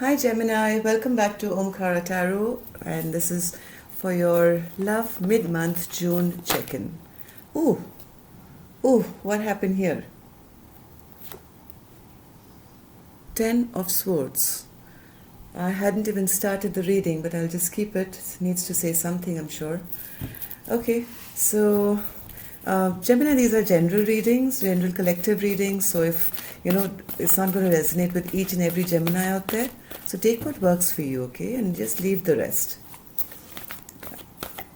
Hi Gemini, welcome back to Omkara Tarot, and this is for your love mid-month June check-in. Ooh, what happened here? 10 of Swords. I hadn't even started the reading, but I'll just keep it. It needs to say something, I'm sure. Okay, so Gemini, these are general readings, general collective readings. So if, it's not going to resonate with each and every Gemini out there. So take what works for you, okay? And just leave the rest.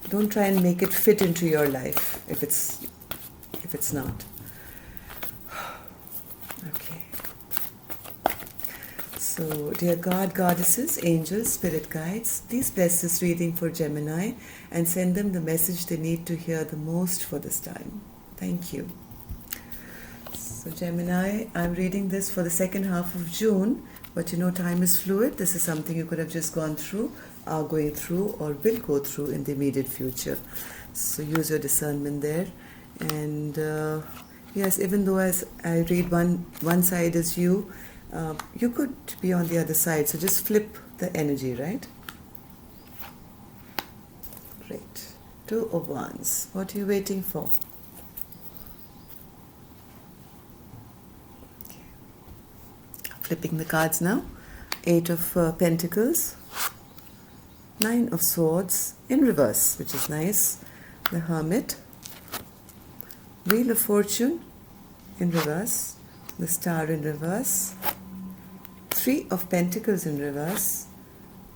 Don't try and make it fit into your life if it's not. Okay. So, dear God, goddesses, angels, spirit guides, please bless this reading for Gemini and send them the message they need to hear the most for this time. Thank you. So, Gemini, I'm reading this for the second half of June, but time is fluid. This is something you could have just gone through, are going through, or will go through in the immediate future. So, use your discernment there. And yes, even though as I read one side is you, you could be on the other side, so just flip the energy, right? Great. 2 of Wands. What are you waiting for? Okay. Flipping the cards now. 8 of Pentacles. 9 of Swords in reverse, which is nice. The Hermit. Wheel of Fortune in reverse. The Star in reverse. 3 of Pentacles in reverse,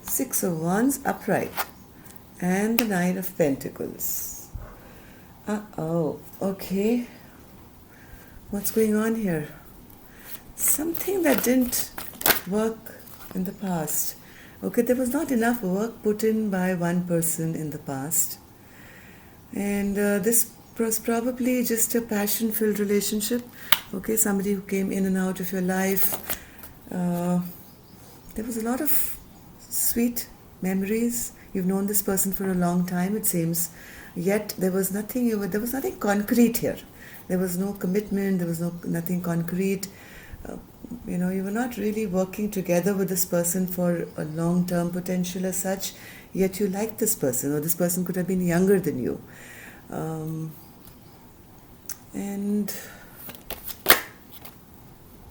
6 of Wands upright, and the 9 of Pentacles. Okay. What's going on here? Something that didn't work in the past. Okay, there was not enough work put in by one person in the past. And this was probably just a passion-filled relationship. Okay, somebody who came in and out of your life. There was a lot of sweet memories. You've known this person for a long time, it seems. Yet there was nothing concrete here. There was no commitment. There was nothing concrete. You were not really working together with this person for a long-term potential as such. Yet you liked this person, or this person could have been younger than you. And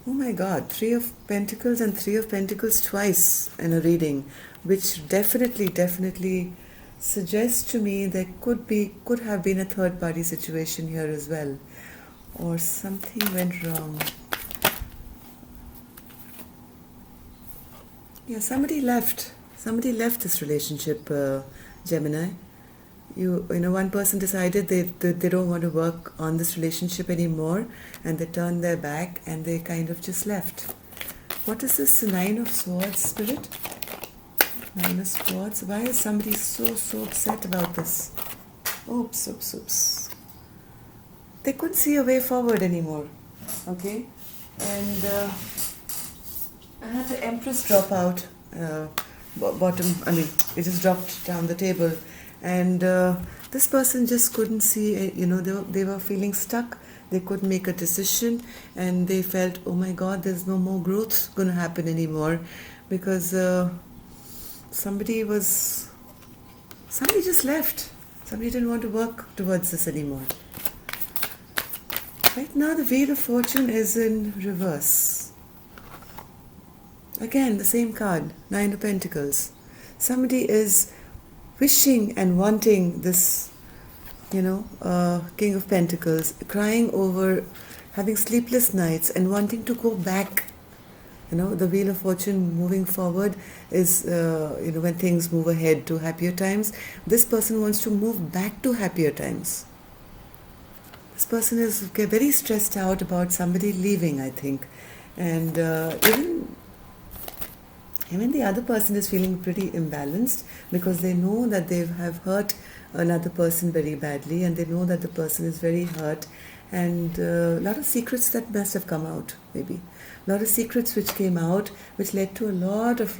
oh my God, 3 of Pentacles and 3 of Pentacles twice in a reading, which definitely suggests to me there could have been a third party situation here as well, or something went wrong. Yeah, somebody left this relationship, Gemini. One person decided they don't want to work on this relationship anymore, and they turned their back and they kind of just left. What is this 9 of Swords, Spirit? 9 of Swords. Why is somebody so upset about this? Oops. They couldn't see a way forward anymore. Okay? And I had the Empress drop out. It just dropped down the table. And this person just couldn't see, they were feeling stuck. They couldn't make a decision, and they felt, oh my God, there's no more growth going to happen anymore, because somebody just left. Somebody didn't want to work towards this anymore. Right now, the Wheel of Fortune is in reverse. Again, the same card, 9 of Pentacles. Somebody is wishing and wanting this, King of Pentacles, crying over having sleepless nights and wanting to go back. The Wheel of Fortune moving forward is, when things move ahead to happier times. This person wants to move back to happier times. This person is very stressed out about somebody leaving, I think. And even the other person is feeling pretty imbalanced, because they know that they have hurt another person very badly, and they know that the person is very hurt, and a lot of secrets that must have come out, maybe. A lot of secrets which came out, which led to a lot of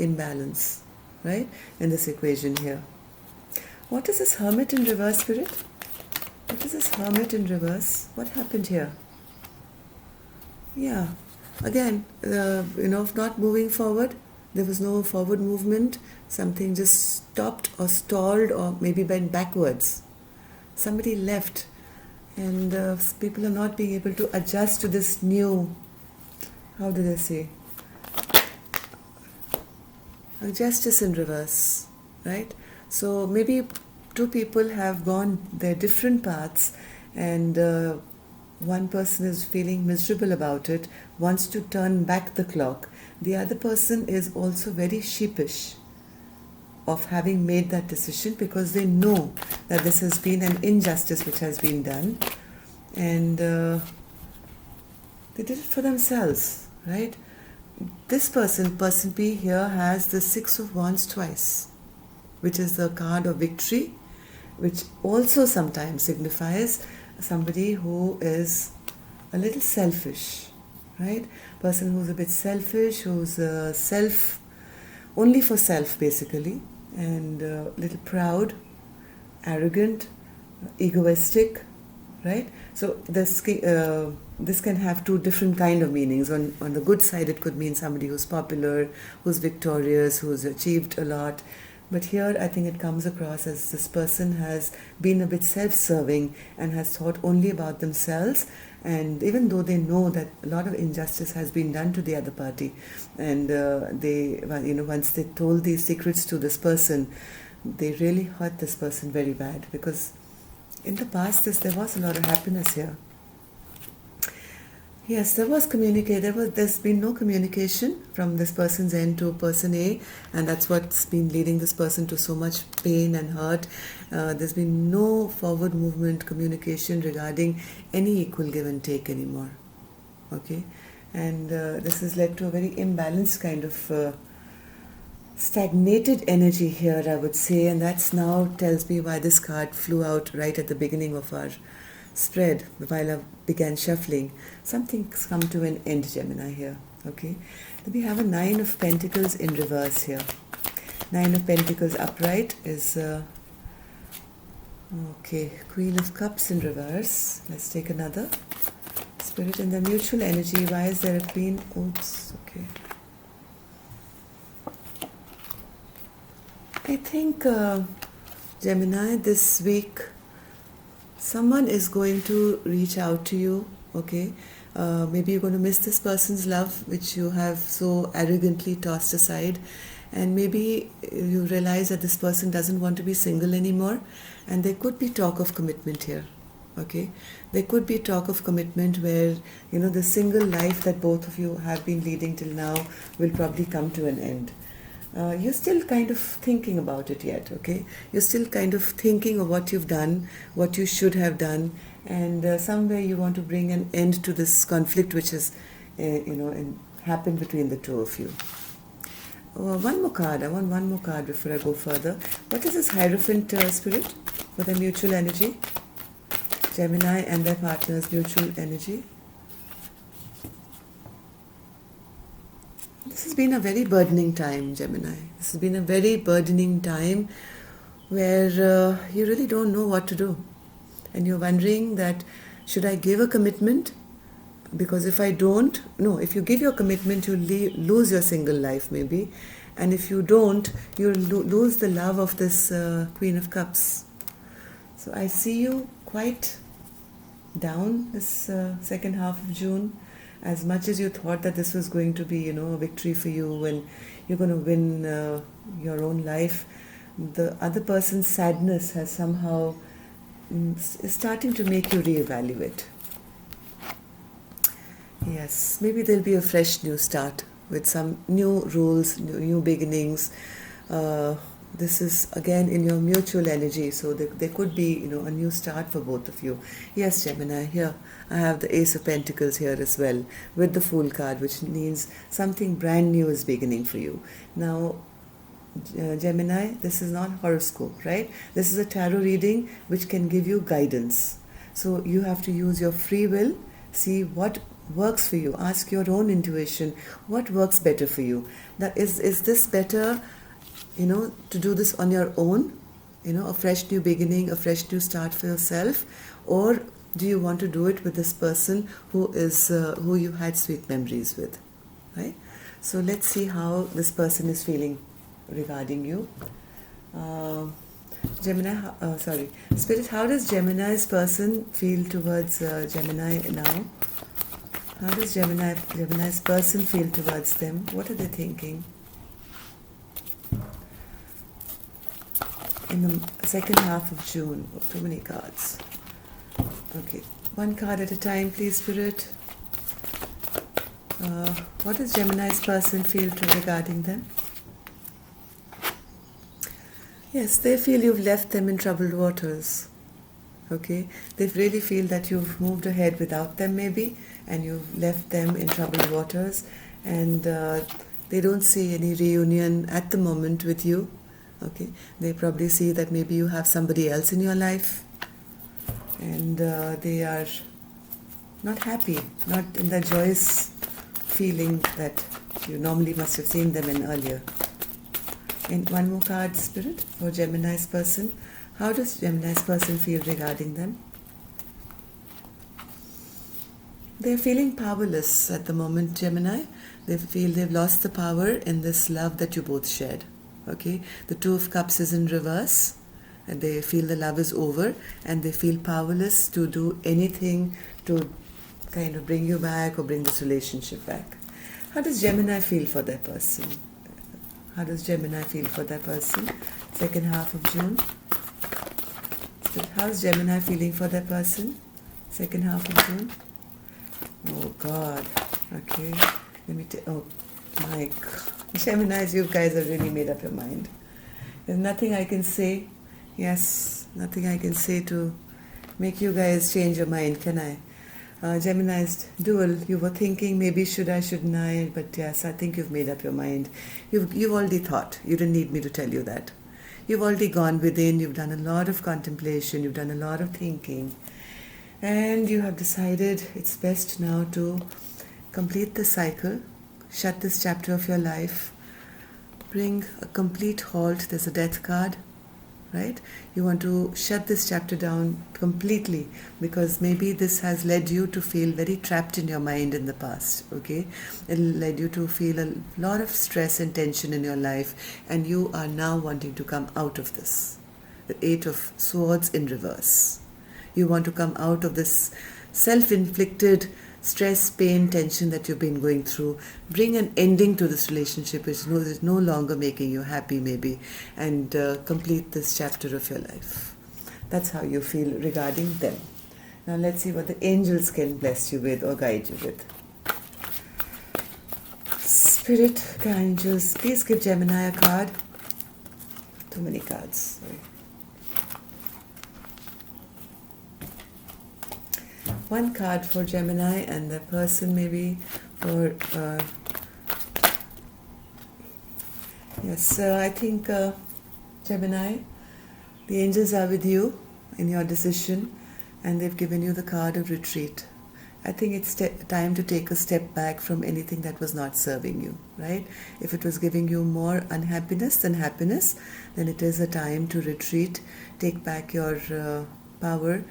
imbalance, right, in this equation here. What is this Hermit in reverse, Spirit? What is this Hermit in reverse? What happened here? Yeah. Again, not moving forward, There was no forward movement. Something just stopped or stalled or maybe went backwards. Somebody left, and people are not being able to adjust to this new, how do they say, justice in reverse, right? So maybe two people have gone their different paths, and one person is feeling miserable about it, wants to turn back the clock. The other person is also very sheepish of having made that decision, because they know that this has been an injustice which has been done, and they did it for themselves, right? This person B here, has the Six of Wands twice, which is the card of victory, which also sometimes signifies somebody who is a little selfish, right? Person who's a bit selfish, who's only for self basically, and a little proud, arrogant, egoistic, right? So this can have two different kind of meanings. On the good side, it could mean somebody who's popular, who's victorious, who's achieved a lot. But here I think it comes across as this person has been a bit self-serving and has thought only about themselves, and even though they know that a lot of injustice has been done to the other party, and once they told these secrets to this person, they really hurt this person very bad, because in the past there was a lot of happiness here. Yes, there's been no communication from this person's end to person A, and that's what's been leading this person to so much pain and hurt. There's been no forward movement, communication regarding any equal give and take anymore. Okay, and this has led to a very imbalanced kind of stagnated energy here, I would say, and that's now tells me why this card flew out right at the beginning of our spread while I began shuffling. Something's come to an end, Gemini, here. Okay, then we have a Nine of Pentacles in reverse here. Nine of Pentacles upright is okay. Queen of Cups in reverse. Let's take another. Spirit, in the mutual energy, why is there a Queen? Oops, okay. I think Gemini, this week someone is going to reach out to you, okay? Maybe you're going to miss this person's love, which you have so arrogantly tossed aside, and maybe you realize that this person doesn't want to be single anymore, and there could be talk of commitment here, okay? There could be talk of commitment where, the single life that both of you have been leading till now will probably come to an end. You're still kind of thinking about it yet, okay? You're still kind of thinking of what you've done, what you should have done, and somewhere you want to bring an end to this conflict which has, happened between the two of you. One more card. I want one more card before I go further. What is this Hierophant Spirit for the mutual energy? Gemini and their partner's mutual energy. This has been a very burdening time, Gemini. This has been a very burdening time where you really don't know what to do. And you're wondering that, should I give a commitment? Because if if you give your commitment, you'll lose your single life maybe. And if you don't, you'll lose the love of this Queen of Cups. So I see you quite down this second half of June. As much as you thought that this was going to be, a victory for you and you're going to win your own life, the other person's sadness has somehow is starting to make you reevaluate. Yes, maybe there'll be a fresh new start with some new rules, new beginnings. This is again in your mutual energy, so there could be, a new start for both of you. Yes, Gemini, here I have the Ace of Pentacles here as well with the Fool card, which means something brand new is beginning for you. Now, Gemini, this is not horoscope, right? This is a tarot reading which can give you guidance. So you have to use your free will, see what works for you. Ask your own intuition, what works better for you. That is this better, to do this on your own, a fresh new beginning, a fresh new start for yourself, or do you want to do it with this person who you had sweet memories with, right? So let's see how this person is feeling regarding you. Gemini, Spirit, how does Gemini's person feel towards Gemini now? How does Gemini's person feel towards them? What are they thinking? In the second half of June. Oh, too many cards. Okay, one card at a time, please, Spirit. What does Gemini's person feel regarding them? Yes, they feel you've left them in troubled waters. Okay, they really feel that you've moved ahead without them maybe, and you've left them in troubled waters, and they don't see any reunion at the moment with you. Okay, they probably see that maybe you have somebody else in your life, and they are not happy, not in the joyous feeling that you normally must have seen them in earlier. And one more card, Spirit, for Gemini's person. How does Gemini's person feel regarding them? They're feeling powerless at the moment, Gemini. They feel they've lost the power in this love that you both shared. Okay, the Two of Cups is in reverse, and they feel the love is over, and they feel powerless to do anything to kind of bring you back or bring this relationship back. How does Gemini feel for that person? How does Gemini feel for that person? Second half of June. How's Gemini feeling for that person? Second half of June. Oh God. Okay. Let me oh my God. Geminis, you guys have really made up your mind. There's nothing I can say. Yes, nothing I can say to make you guys change your mind, can I? Gemini's dual, you were thinking maybe should I, shouldn't I, but yes, I think you've made up your mind. You've already thought. You didn't need me to tell you that. You've already gone within, you've done a lot of contemplation, you've done a lot of thinking, and you have decided it's best now to complete the cycle, shut this chapter of your life, bring a complete halt. There's a death card, right? You want to shut this chapter down completely because maybe this has led you to feel very trapped in your mind in the past, okay? It led you to feel a lot of stress and tension in your life, and you are now wanting to come out of this. The Eight of Swords in reverse. You want to come out of this self-inflicted stress, pain, tension that you've been going through. Bring an ending to this relationship which is no longer making you happy maybe, and complete this chapter of your life. That's how you feel regarding them. Now let's see what the angels can bless you with or guide you with. Spirit, angels, please give Gemini a card. Too many cards. Sorry. One card for Gemini and the person maybe for yes, I think Gemini, the angels are with you in your decision, and they've given you the card of retreat. I think it's time to take a step back from anything that was not serving you, right? If it was giving you more unhappiness than happiness, then it is a time to retreat, take back your power,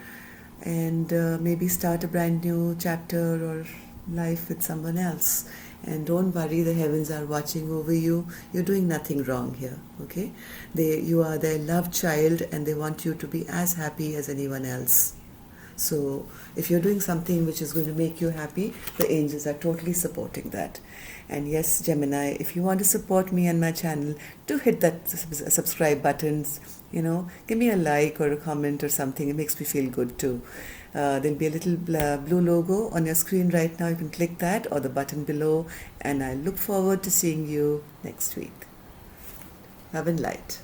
and maybe start a brand new chapter or life with someone else. And don't worry, the heavens are watching over you. You're doing nothing wrong here, okay? You are their loved child, and they want you to be as happy as anyone else. So if you're doing something which is going to make you happy, the angels are totally supporting that. And yes, Gemini, if you want to support me and my channel, do hit that subscribe button. You know, give me a like or a comment or something. It makes me feel good too. There'll be a little blue logo on your screen right now. You can click that or the button below. And I look forward to seeing you next week. Love and light.